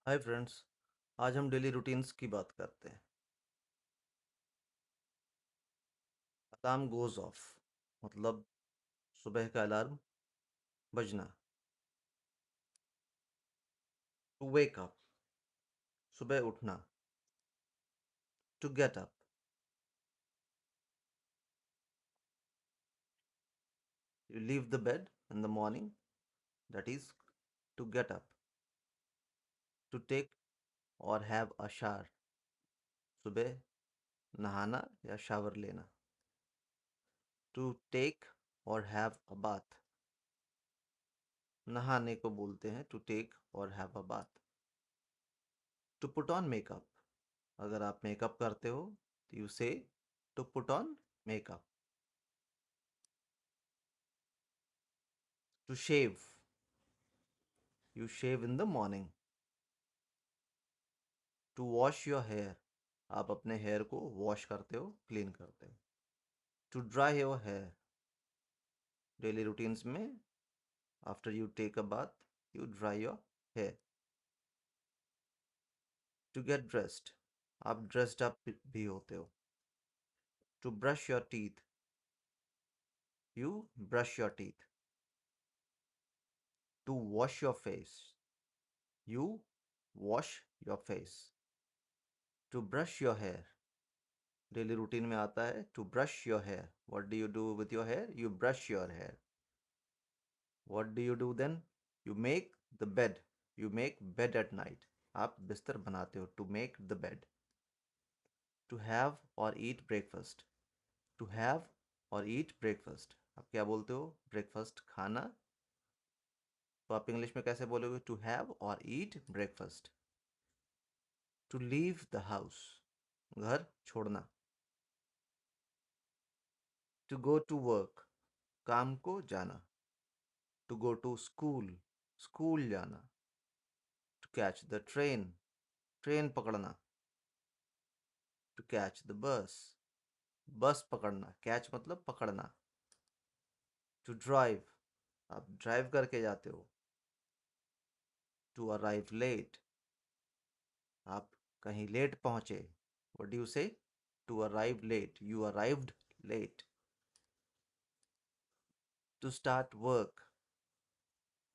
Hi friends. आज हम daily routines की बात करते हैं। अलार्म गोज ऑफ मतलब सुबह का अलार्म बजना। टू वेक अप सुबह उठना। To get up you leave the bed in the morning, that is to get up. To take और हैव अ शावर सुबह नहाना या शावर लेना। टू टेक और हैव अ बाथ नहाने को बोलते हैं टू टेक और have a bath. To put on makeup अगर आप मेकअप करते हो तो you say to put on makeup. To shave you shave in the morning. To wash your hair आप अपने हेयर को वॉश करते हो, क्लीन करते हो। To dry your hair daily routines में after you take a bath you dry your hair. To get dressed आप dressed up भी होते हो। To brush your teeth you brush your teeth. To wash your face you wash your face. To brush your hair daily routine में आता है to brush your hair. What do you do with your hair? You brush your hair. What do you do then? You make the bed. You make bed at night. आप बिस्तर बनाते हो to make the bed. To have or eat breakfast. To have or eat breakfast. आप क्या बोलते हो? Breakfast खाना। तो आप इंग्लिश में कैसे बोलोगे? To have or eat breakfast. To leave the house. घर छोड़ना। To go to work. काम को जाना। To go to school. School जाना। To catch the train. Train पकड़ना। To catch the bus. बस पकड़ना। कैच मतलब पकड़ना। टू ड्राइव आप ड्राइव करके जाते हो। टू अराइव लेट आप कहीं लेट पहुंचे। What do you say? To arrive late you arrived late. To start work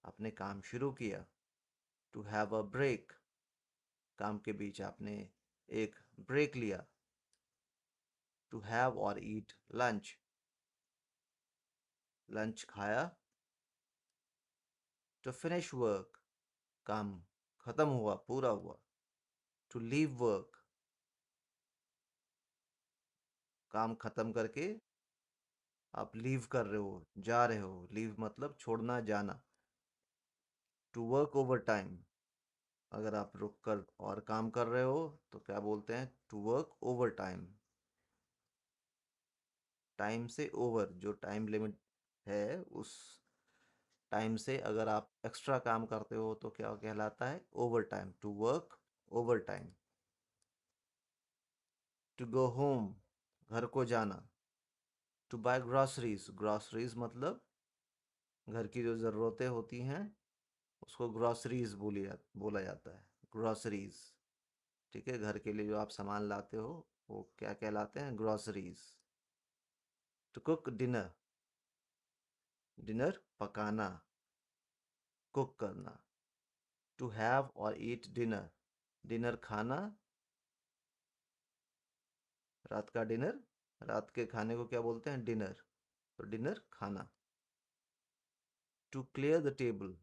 आपने काम शुरू किया। टू हैव अ ब्रेक काम के बीच आपने एक ब्रेक लिया। टू हैव और ईट लंच लंच खाया। टू फिनिश वर्क काम खत्म हुआ, पूरा हुआ। टू लीव वर्क काम खत्म करके आप लीव कर रहे हो, जा रहे हो। लीव मतलब छोड़ना, जाना। टू वर्क ओवर टाइम अगर आप रुक कर और काम कर रहे हो तो क्या बोलते हैं? To work overtime. Time से ओवर जो टाइम लिमिट है उस टाइम से अगर आप एक्स्ट्रा काम करते हो तो क्या कहलाता है? Overtime. To work overtime. To go home घर को जाना। टू बाय ग्रॉसरीज ग्रॉसरीज मतलब घर की जो ज़रूरतें होती हैं उसको ग्रॉसरीज बोला जाता है। ग्रॉसरीज। ठीक है, घर के लिए जो आप सामान लाते हो वो क्या कहलाते हैं? Groceries. To cook dinner dinner पकाना, कुक करना। टू हैव और ईट डिनर डिनर खाना। रात का डिनर रात के खाने को क्या बोलते हैं? डिनर। तो डिनर खाना। To clear the table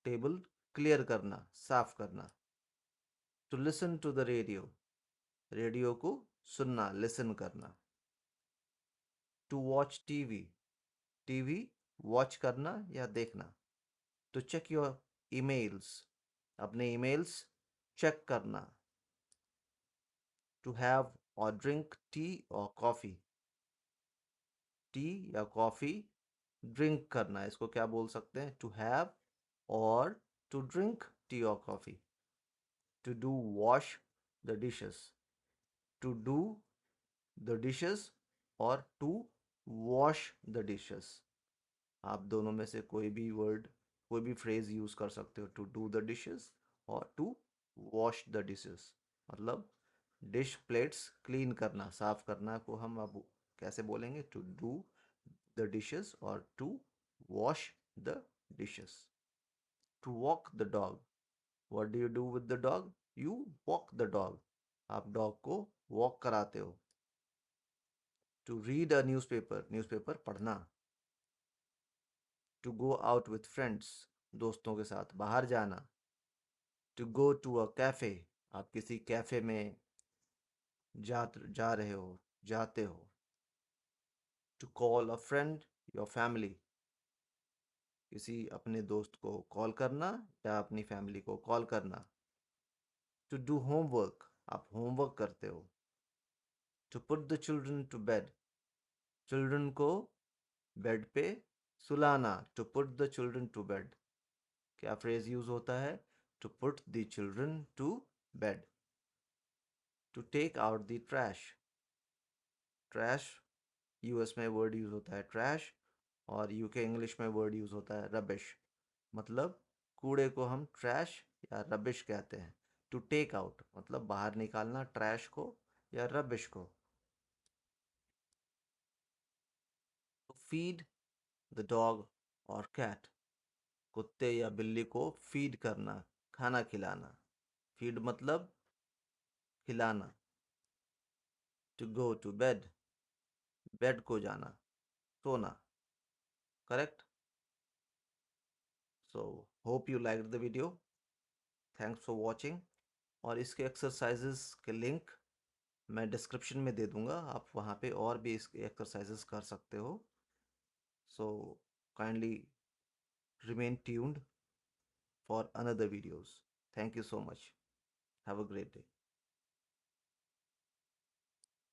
table clear करना, साफ करना। To listen to the radio radio को सुनना, लिसन करना। To watch TV TV watch करना या देखना। टू चेक योर ईमेल्स अपने ईमेल्स चेक करना। टू हैव और ड्रिंक टी और कॉफ़ी टी या कॉफ़ी ड्रिंक करना, इसको क्या बोल सकते हैं? टू हैव और टू ड्रिंक टी और coffee. To do wash the dishes to do the dishes और टू वॉश द डिशेस आप दोनों में से कोई भी वर्ड कोई भी फ्रेज यूज़ कर सकते हो। टू डू द डिशेस और टू वॉश द डिशेस, मतलब डिश प्लेट्स क्लीन करना, साफ करना को हम अब कैसे बोलेंगे? टू डू द डिशेस और to wash the dishes. To walk the dog, what do you do with the dog? You walk the dog, आप डॉग को वॉक कराते हो। To read a newspaper, newspaper पढ़ना। To go out with friends, दोस्तों के साथ बाहर जाना। To go to a cafe, आप किसी कैफ़े में जा रहे हो, जाते हो। To call a friend your family, किसी अपने दोस्त को कॉल करना या अपनी फैमिली को कॉल करना। टू डू होमवर्क, आप होमवर्क करते हो। To put the children to bed, children को बेड पे सुलाना। To put the children to bed, क्या फ्रेज यूज होता है? To put the children to bed. To take out the trash, trash US में वर्ड यूज होता है trash, और यूके इंग्लिश में वर्ड यूज होता है रबिश। मतलब कूड़े को हम ट्रैश या रबिश कहते हैं। टू टेक आउट मतलब बाहर निकालना ट्रैश को या रबिश को। फीड द डॉग और कैट, कुत्ते या बिल्ली को फीड करना, खाना खिलाना। फीड मतलब खिलाना। To go to bed, bed को जाना, सोना। Correct? So hope you like the video, thanks for watching. और इसके एक्सरसाइजेस के लिंक मैं डिस्क्रिप्शन में दे दूंगा, आप वहाँ पे और भी इसके एक्सरसाइजेस कर सकते हो। So kindly remain tuned for another videos. Thank you so much. Have a great day.